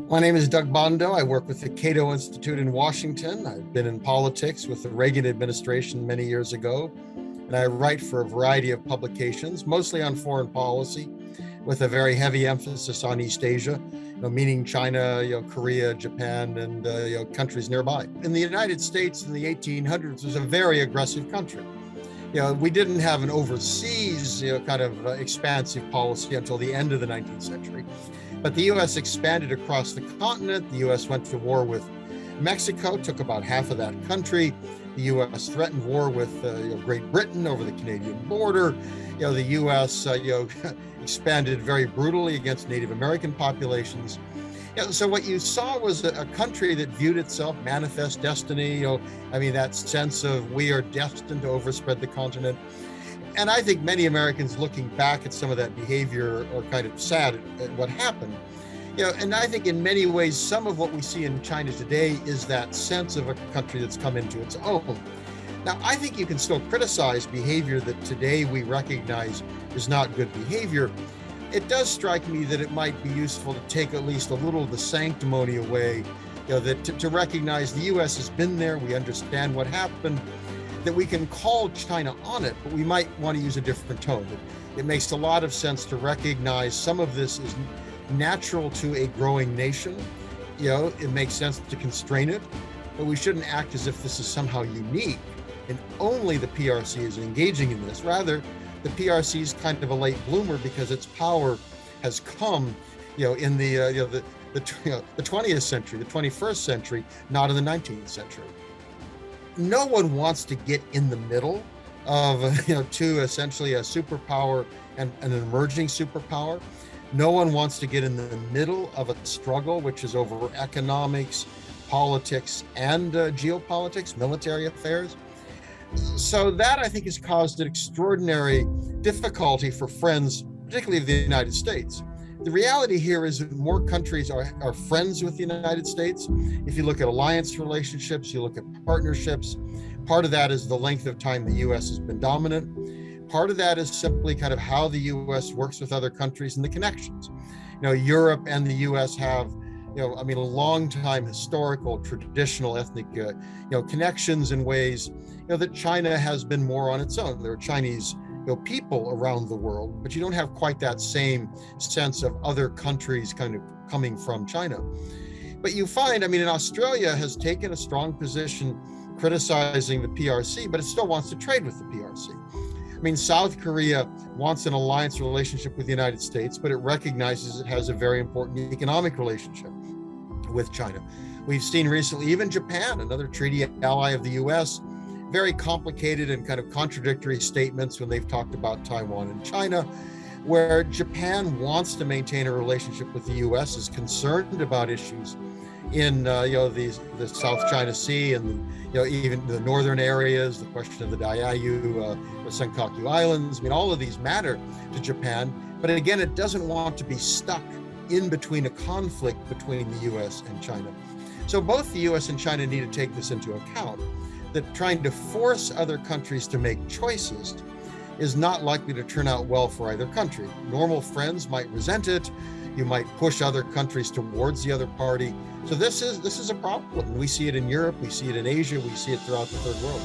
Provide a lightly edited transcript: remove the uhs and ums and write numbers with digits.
My name is Doug Bandow. I work with the Cato Institute in Washington. I've been in politics with the Reagan administration many years ago, and I write for a variety of publications, mostly on foreign policy, with a very heavy emphasis on East Asia, meaning China, Korea, Japan, and countries nearby. In the United States in the 1800s was a very aggressive country. We didn't have an overseas, expansive policy until the end of the 19th century. But the U.S. expanded across the continent. The U.S. went to war with Mexico, took about half of that country. The U.S. threatened war with Great Britain over the Canadian border. The U.S. expanded very brutally against Native American populations. So what you saw was a country that viewed itself manifest destiny, that sense of we are destined to overspread the continent. And I think many Americans looking back at some of that behavior are kind of sad at what happened. And I think in many ways, some of what we see in China today is that sense of a country that's come into its own. Now, I think you can still criticize behavior that today we recognize is not good behavior. It does strike me that it might be useful to take at least a little of the sanctimony away, that to recognize the U.S. has been there, we understand what happened, that we can call China on it, but we might want to use a different tone. It makes a lot of sense to recognize some of this is natural to a growing nation. It makes sense to constrain it, but we shouldn't act as if this is somehow unique and only the PRC is engaging in this. Rather, the PRC is kind of a late bloomer because its power has come, in the 20th century, the 21st century, not in the 19th century. No one wants to get in the middle of, to essentially a superpower and an emerging superpower. No one wants to get in the middle of a struggle, which is over economics, politics, and geopolitics, military affairs. So that, I think, has caused an extraordinary difficulty for friends, particularly of the United States. The reality here is that more countries are friends with the United States. If you look at alliance relationships, you look at partnerships, part of that is the length of time the U.S. has been dominant. Part of that is simply kind of how the U.S. works with other countries and the connections. Europe and the U.S. have, a long time historical, traditional, ethnic, connections in ways, that China has been more on its own. There are Chinese people around the world, but you don't have quite that same sense of other countries kind of coming from China. But you find, Australia has taken a strong position criticizing the PRC, but it still wants to trade with the PRC. South Korea wants an alliance relationship with the United States, but it recognizes it has a very important economic relationship with China. We've seen recently, even Japan, another treaty ally of the US, very complicated and kind of contradictory statements when they've talked about Taiwan and China, where Japan wants to maintain a relationship with the U.S., is concerned about issues in the South China Sea and even the northern areas, the question of the Diaoyu, the Senkaku Islands. All of these matter to Japan, but again, it doesn't want to be stuck in between a conflict between the U.S. and China. So both the U.S. and China need to take this into account, that trying to force other countries to make choices is not likely to turn out well for either country. Normal friends might resent it. You might push other countries towards the other party. So this is a problem. We see it in Europe, we see it in Asia, we see it throughout the third world.